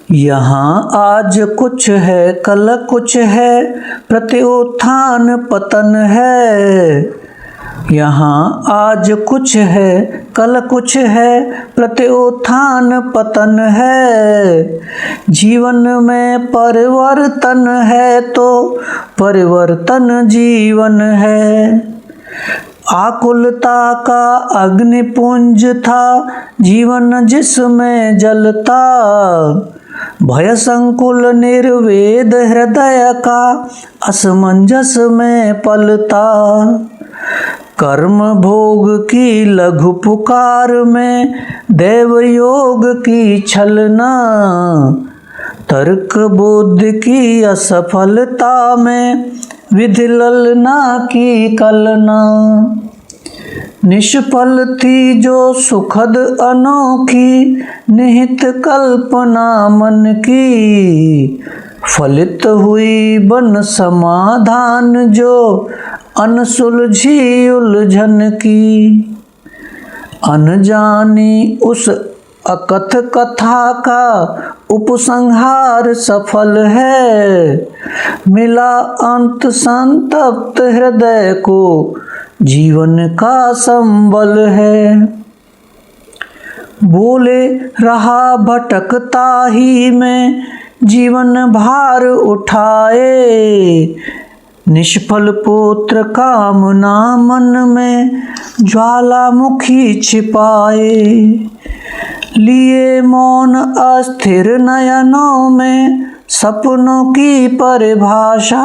यहाँ आज कुछ है कल कुछ है, प्रत्युत्थान पतन है। यहाँ आज कुछ है कल कुछ है, प्रत्युत्थान पतन है। जीवन में परिवर्तन है तो परिवर्तन जीवन है। आकुलता का अग्निपुंज था जीवन जिसमें जलता, भय संकुल निर्वेद हृदय का असमंजस में पलता। कर्म भोग की लघु पुकार में देव योग की छलना, तर्क बुद्धि की असफलता में विधि ललना की कलना। निष्फल थी जो सुखद अनोखी निहित कल्पना मन की, फलित हुई बन समाधान जो अनसुलझी उलझन की। अनजानी उस अकथ कथा का उपसंहार सफल है, मिला अंत संतप्त हृदय को जीवन का संबल है। बोले रहा भटकता ही में जीवन भार उठाए, निष्फल पुत्र कामना मन में ज्वालामुखी छिपाए। लिए मौन अस्थिर नयनों में सपनों की परिभाषा,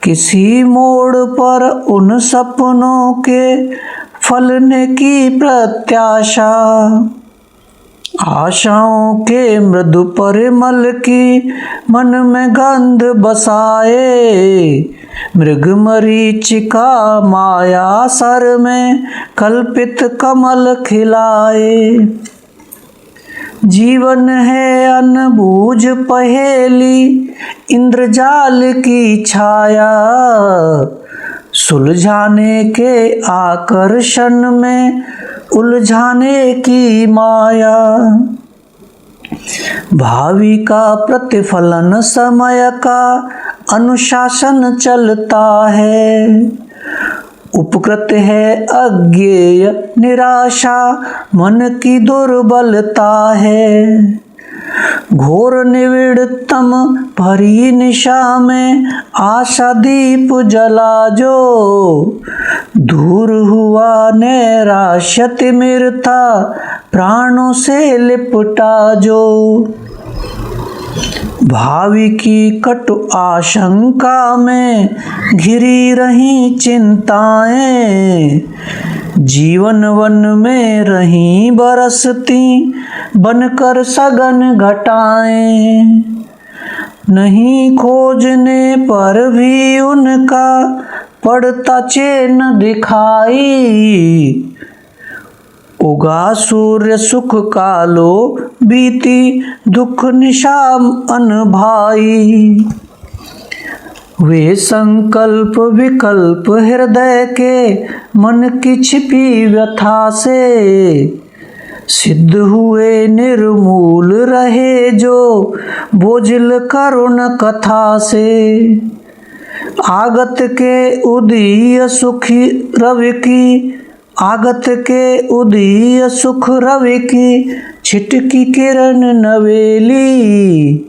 किसी मोड़ पर उन सपनों के फलने की प्रत्याशा। आशाओं के मृदु परिमल की मन में गंध बसाए, मृग मरीचिका माया सर में कल्पित कमल खिलाए। जीवन है अनबूझ पहेली इंद्रजाल की छाया, सुलझाने के आकर्षण में उलझाने की माया। भावी का प्रतिफलन समय का अनुशासन चलता है, उपकृत है अज्ञेय निराशा मन की दुर्बलता है। घोर निविड़तम भरी निशा में आशा दीप जला जो, दूर हुआ नैराश्य तिमिरता प्राणों से लिपटा जो। भावी की कटु आशंका में घिरी रही चिंताएं, जीवन वन में रही बरसती बनकर सघन घटाएं। नहीं खोजने पर भी उनका पड़ता चैन दिखाई, उगा सूर्य सुख कालो बीती दुख निशाम अनभाई। वे संकल्प विकल्प हृदय के मन की छिपी व्यथा से, सिद्ध हुए निर्मूल रहे जो बोझिल करुण कथा से। आगत के उदीय सुखी रवि की, आगत के उदीय सुख रवि की छिटकी किरण नवेली,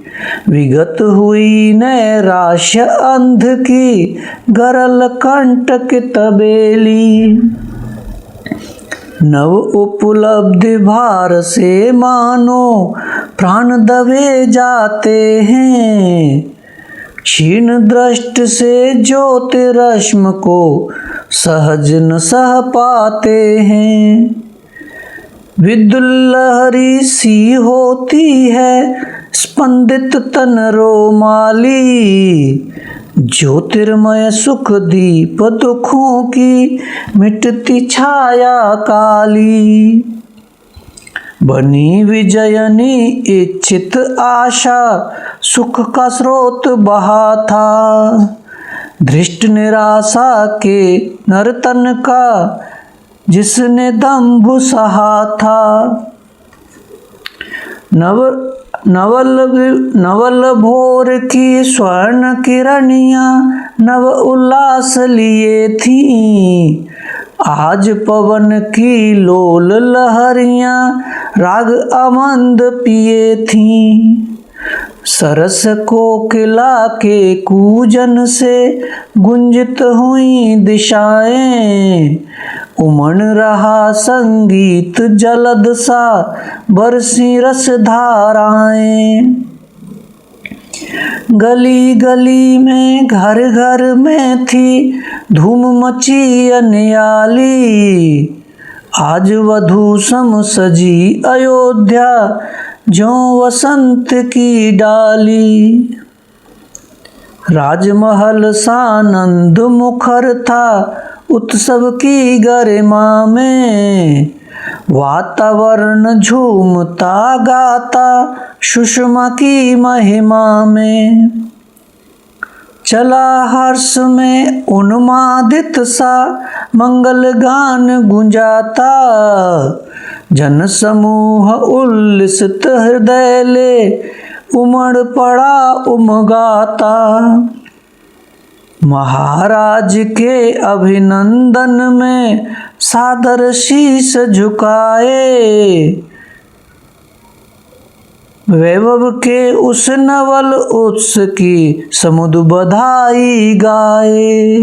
विगत हुई नैराश्य अंध की गरल कंटक तबेली। नव उपलब्धि भार से मानो प्राण दबे जाते हैं, क्षीण दृष्टि से ज्योतिरश्म को सहज न सह पाते हैं। विद्युल्लहरी सी होती है स्पंदित तन रोमाली, ज्योतिर्मय सुख दीप दुखों की मिटती छाया काली। बनी विजयनी इच्छित आशा सुख का स्रोत बहा था, धृष्ट निराशा के नर्तन का जिसने दंभ सहा था। नव नवल नवल भोर की स्वर्ण किरणियाँ नव उल्लास लिए थी। आज पवन की लोल लहरियाँ राग आमंद पिए थीं। सरस कोकिला के कूजन से गुंजित हुई दिशाएं। उमड़ रहा संगीत जलद सा बरसी रस धाराएं। गली गली में घर घर में थी धूम मची अनियाली। आज वधू सम सजी अयोध्या ज्यों वसंत की डाली। राजमहल सानंद मुखर था उत्सव की गरिमा में। वातावरण झूमता गाता सुषमा की महिमा में। चला हर्ष में उन्मादित सा मंगल गान गुंजाता। जन समूह उल्लसित हृदय ले उमड़ पड़ा उमगाता। महाराज के अभिनंदन में सादर शीश झुकाए। वैभव के उस नवल उत्स की समुद बधाई गाए।